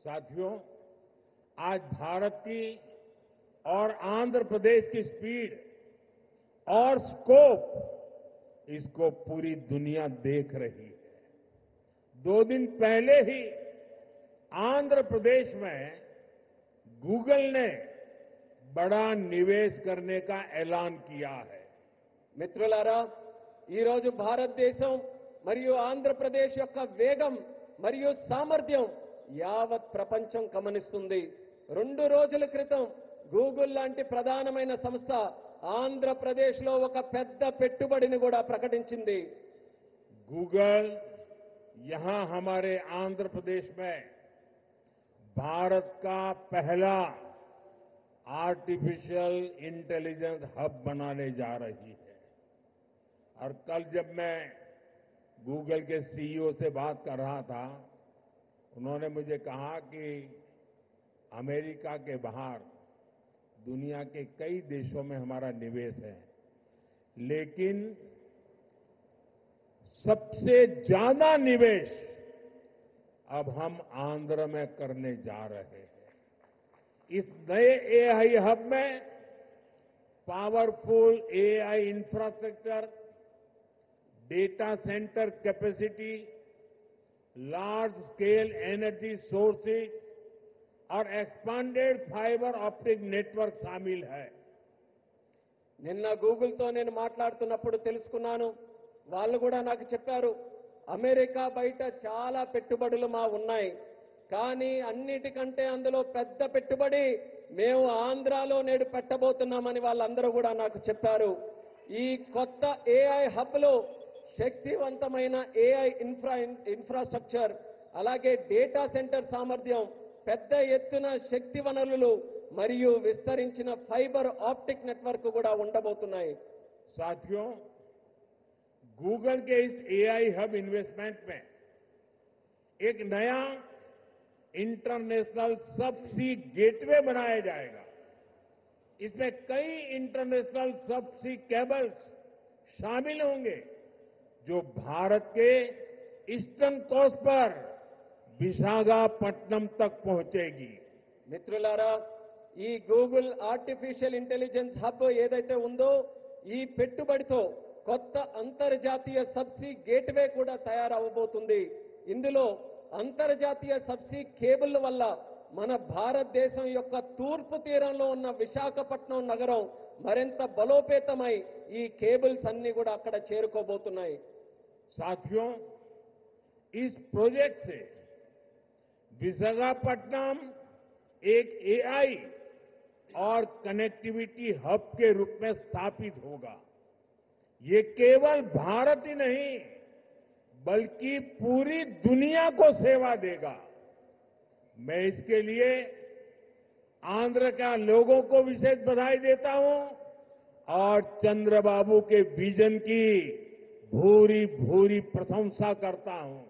साथियों, आज भारत की और आंध्र प्रदेश की स्पीड और स्कोप इसको पूरी दुनिया देख रही है। 2 दिन पहले ही आंध्र प्रदेश में गूगल ने बड़ा निवेश करने का ऐलान किया है। మిత్రులారా, ఈరోజు భారతదేశం మరియు ఆంధ్రప్రదేశ్ యొక్క వేగం మరియు సామర్థ్యం యావత్ ప్రపంచం గమనిస్తుంది. 2 రోజుల క్రితం గూగుల్ లాంటి ప్రధానమైన సంస్థ ఆంధ్రప్రదేశ్లో ఒక పెద్ద పెట్టుబడిని కూడా ప్రకటించింది. गूगल यहां हमारे आंध्र प्रदेश में भारत का पहला आर्टिफिशियल इंटेलिजेंस हब बनाने जा रही है। और कल जब मैं गूगल के सीईओ से बात कर रहा था, उन्होंने मुझे कहा कि अमेरिका के बाहर दुनिया के कई देशों में हमारा निवेश है, लेकिन सबसे ज्यादा निवेश अब हम आंध्र में करने जा रहे हैं। इस नए एआई हब में powerful AI infrastructure, data centre capacity, large scale energy sources और एक्सपांडेड फाइबर ऑप्टिक नेटवर्क शामिल है। నిన్న గూగుల్తో నేను మాట్లాడుతున్నప్పుడు తెలుసుకున్నాను. వాళ్ళు కూడా నాకు చెప్పారు, అమెరికా బయట చాలా పెట్టుబడులు మా ఉన్నాయి, కానీ అన్నిటికంటే అందులో పెద్ద పెట్టుబడి మేము ఆంధ్రాలో నేడు పెట్టబోతున్నామని వాళ్ళందరూ కూడా నాకు చెప్పారు. ఈ కొత్త ఏఐ హబ్లో శక్తివంతమైన ఏఐ ఇన్ఫ్రాస్ట్రక్చర్, అలాగే డేటా సెంటర్ సామర్థ్యం, పెద్ద ఎత్తున శక్తి వనరులు మరియు విస్తరించిన ఫైబర్ ఆప్టిక్ నెట్వర్క్ కూడా ఉండబోతున్నాయి. साथियों, गूगल के इस एआई हब इन्वेस्टमेंट में एक नया इंटरनेशनल सबसी गेटवे बनाया जाएगा। इसमें कई इंटरनेशनल सबसी केबल्स शामिल होंगे जो भारत के ईस्टर्न कोस्ट पर विशाखापट्टनम तक पहुंचेगी। మిత్రులారా, ఈ గూగుల్ ఆర్టిఫిషియల్ ఇంటెలిజెన్స్ హబ్ ఏదైతే ఉందో, ఈ పెట్టుబడితో కొత్త అంతర్జాతీయ సబ్సీ గేట్వే కూడా తయారవబోతుంది. ఇందులో అంతర్జాతీయ సబ్సీ కేబుల్ వల్ల మన భారతదేశం యొక్క తూర్పు తీరంలో ఉన్న విశాఖపట్నం నగరం మరింత బలోపేతమై ఈ కేబుల్స్ అన్ని కూడా అక్కడ చేరుకోబోతున్నాయి. साथियों, इस प्रोजेक्ट से विशाखापट्टनम एक एआई और कनेक्टिविटी हब के रूप में स्थापित होगा। ये केवल भारत ही नहीं बल्कि पूरी दुनिया को सेवा देगा। मैं इसके लिए आंध्र के लोगों को विशेष बधाई देता हूं और चंद्रबाबू के विजन की भूरी भूरी प्रशंसा करता हूं।